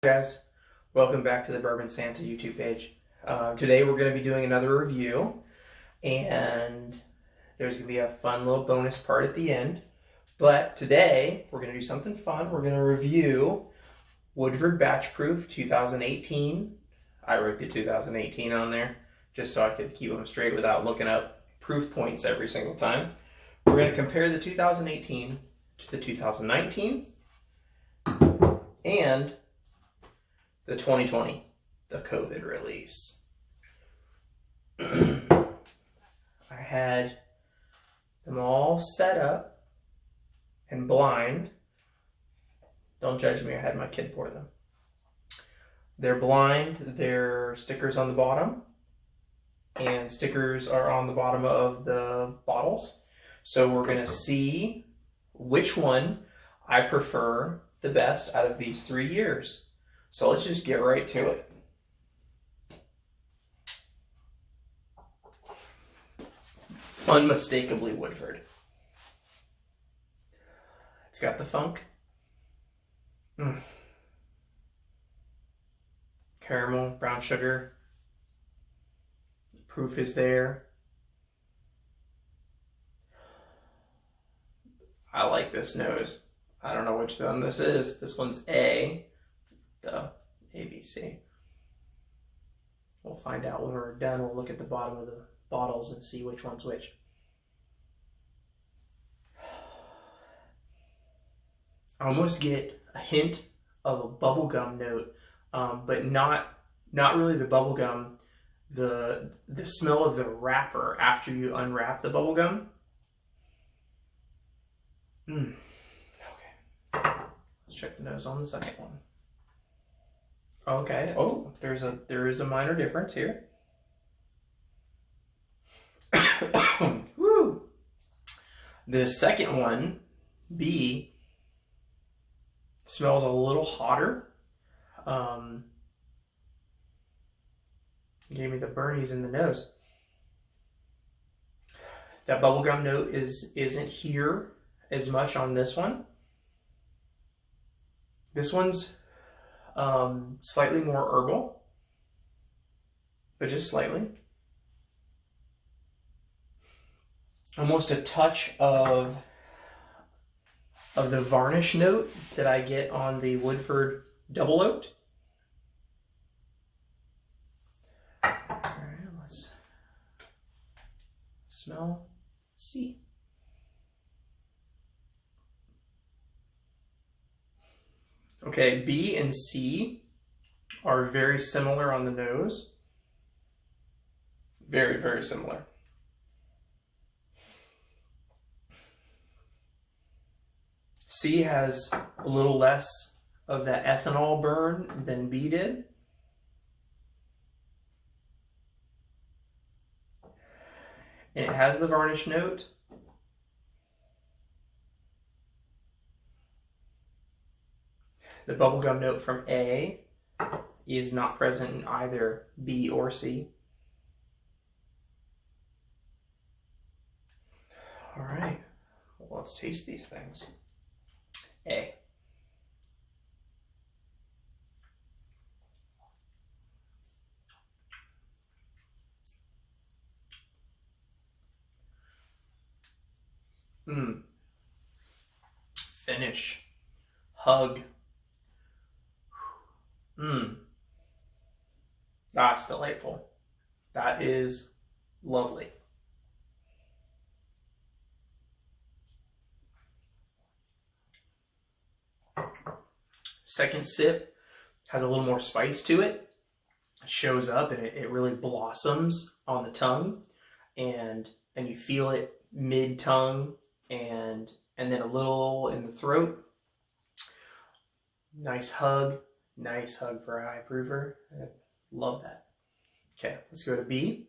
Guys, welcome back to the Bourbon Santa YouTube page. Today we're going to be doing another review, and there's going to be a fun little bonus part at the end. But today we're going to do something fun. We're going to review Woodford Batch Proof 2018. I wrote the 2018 on there just so I could keep them straight without looking up proof points every single time. We're going to compare the 2018 to the 2019 and the 2020, the COVID release. I had them all set up and blind. Don't judge me, I had my kid pour them. They're blind, they're stickers on the bottom, and stickers are on the bottom of the bottles. So we're gonna see which one I prefer the best out of these 3 years. So let's just get right to it. Unmistakably Woodford. It's got the funk. Caramel, brown sugar. The proof is there. I like this nose. I don't know which one this is. This one's A. The ABC. We'll find out when we're done. We'll look at the bottom of the bottles and see which one's which. I almost get a hint of a bubblegum note, but not really the bubblegum. The smell of the wrapper after you unwrap the bubblegum. Okay. Let's check the nose on the second one. Okay. Oh, there is a minor difference here. Woo. The second one, B, smells a little hotter. Gave me the burnies in the nose. That bubblegum note isn't here as much on this one. This one's slightly more herbal, but just slightly. Almost a touch of the varnish note that I get on the Woodford Double Oaked. All right, let's smell C. Okay, B and C are very similar on the nose. Very, very similar. C has a little less of that ethanol burn than B did. And it has the varnish note. The bubblegum note from A is not present in either B or C. All right, well, let's taste these things. A. Finish. Hug. That's delightful. That is lovely. Second sip has a little more spice to it. It shows up and it really blossoms on the tongue, and you feel it mid-tongue and then a little in the throat. Nice hug for a high proofer. I love that. Okay, let's go to B.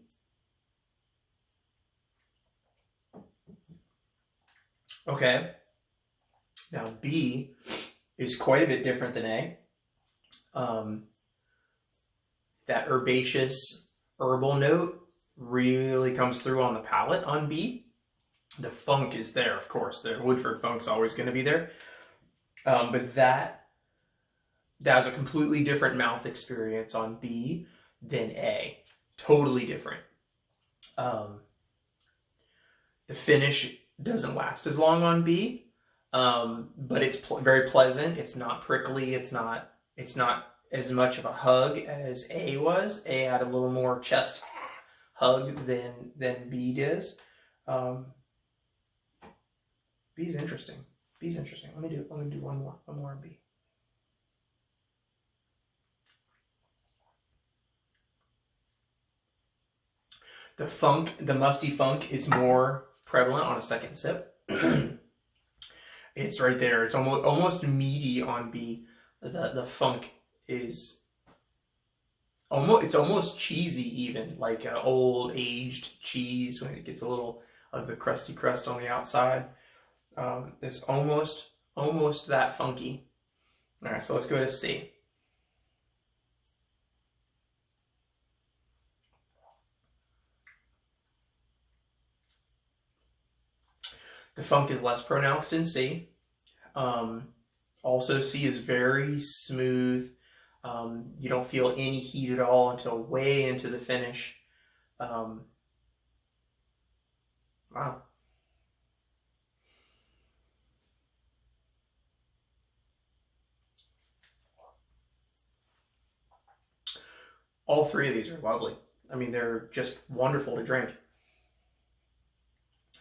Okay, now B is quite a bit different than A. That herbaceous herbal note really comes through on the palate on B. The funk is there, of course. The Woodford funk's always going to be there. But that that was a completely different mouth experience on B than A. Totally different. The finish doesn't last as long on B, but it's very pleasant. It's not prickly. It's not as much of a hug as A was. A had a little more chest hug than B does. B's interesting. B's interesting. Let me do one more on B. The musty funk is more prevalent on a second sip. It's right there. It's almost meaty on B. The funk is almost cheesy, even like an old aged cheese when it gets a little of the crusty crust on the outside. It's almost that funky. All right, so let's go to C. The funk is less pronounced in C. Also, C is very smooth. You don't feel any heat at all until way into the finish. Wow. All three of these are lovely. I mean, they're just wonderful to drink.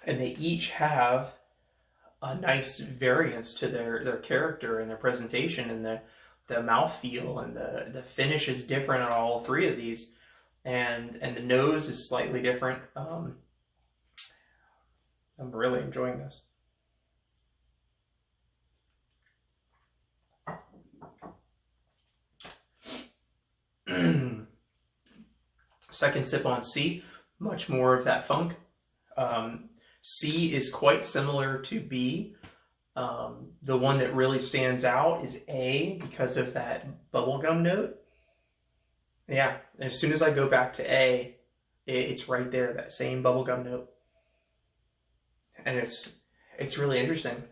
And they each have a nice variance to their character and their presentation, and the mouthfeel, and the finish is different on all three of these, and the nose is slightly different. I'm really enjoying this. Second sip on C, much more of that funk. C is quite similar to B. The one that really stands out is A because of that bubblegum note. Yeah, as soon as I go back to A, it's right there, that same bubblegum note. And it's really interesting.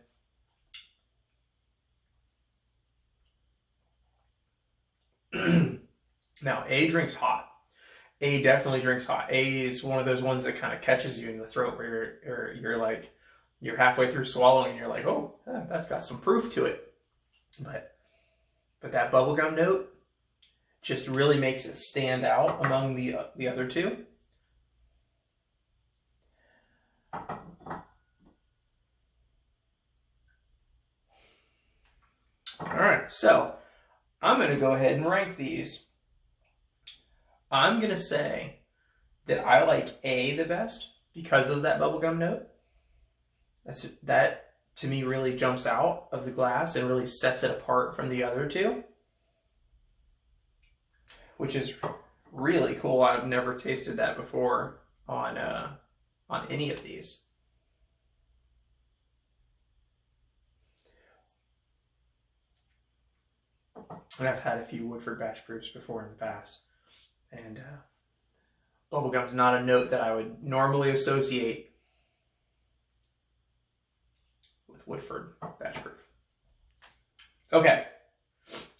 Now, A drinks hot. A definitely drinks hot. A is one of those ones that kind of catches you in the throat where you're like, you're halfway through swallowing and you're like, oh, that's got some proof to it. But that bubblegum note just really makes it stand out among the other two. All right, so I'm going to go ahead and rank these. I'm going to say that I like A the best because of that bubblegum note. That, to me, really jumps out of the glass and really sets it apart from the other two, which is really cool. I've never tasted that before on any of these. And I've had a few Woodford batch proofs before in the past. And bubblegum's not a note that I would normally associate with Woodford batch proof. Okay,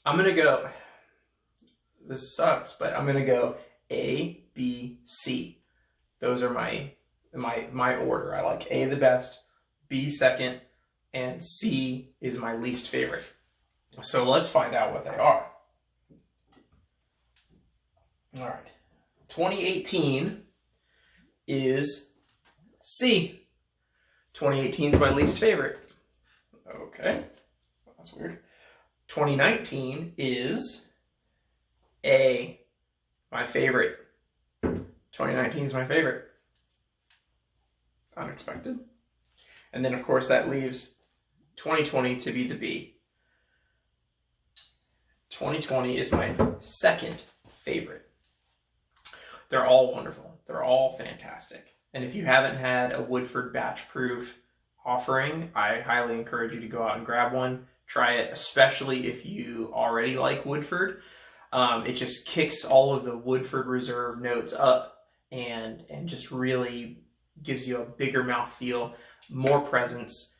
I'm gonna go, this sucks, but I'm gonna go A, B, C. Those are my order. I like A the best, B second, and C is my least favorite. So let's find out what they are. All right, 2018 is C. 2018 is my least favorite. Okay, that's weird. 2019 is A, my favorite. 2019 is my favorite. Unexpected. And then, of course, that leaves 2020 to be the B. 2020 is my second favorite. They're all wonderful. They're all fantastic. And if you haven't had a Woodford batch proof offering, I highly encourage you to go out and grab one. Try it, especially if you already like Woodford. It just kicks all of the Woodford Reserve notes up and just really gives you a bigger mouthfeel, more presence.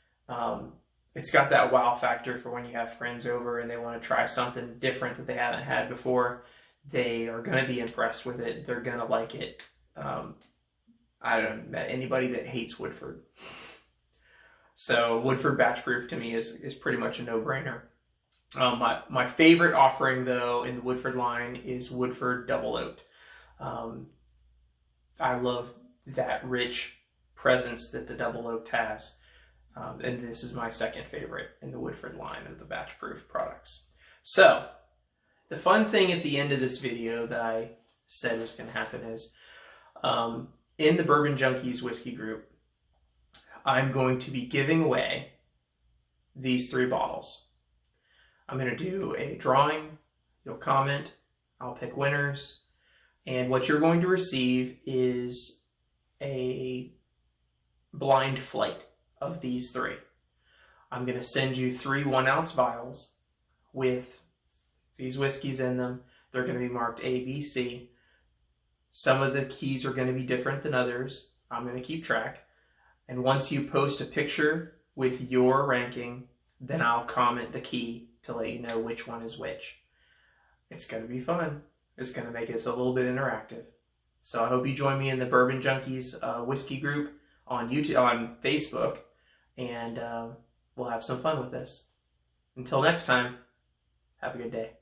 it's got that wow factor for when you have friends over and they want to try something different that they haven't had before. They are going to be impressed with it. They're going to like it. I don't know anybody that hates Woodford. So Woodford batch proof to me is pretty much a no-brainer. My favorite offering though in the Woodford line is Woodford double oaked. I love that rich presence that the double oaked has. And this is my second favorite in the Woodford line of the batch proof products. So the fun thing at the end of this video that I said was going to happen is in the Bourbon Junkies whiskey group, I'm going to be giving away these 3 bottles. I'm going to do a drawing. You'll comment. I'll pick winners. And what you're going to receive is a blind flight of these 3. I'm going to send you 3 1-ounce vials with these whiskeys in them. They're going to be marked A, B, C. Some of the keys are going to be different than others. I'm going to keep track. And once you post a picture with your ranking, then I'll comment the key to let you know which one is which. It's going to be fun. It's going to make this a little bit interactive. So I hope you join me in the Bourbon Junkies whiskey group on YouTube, on Facebook, and we'll have some fun with this. Until next time, have a good day.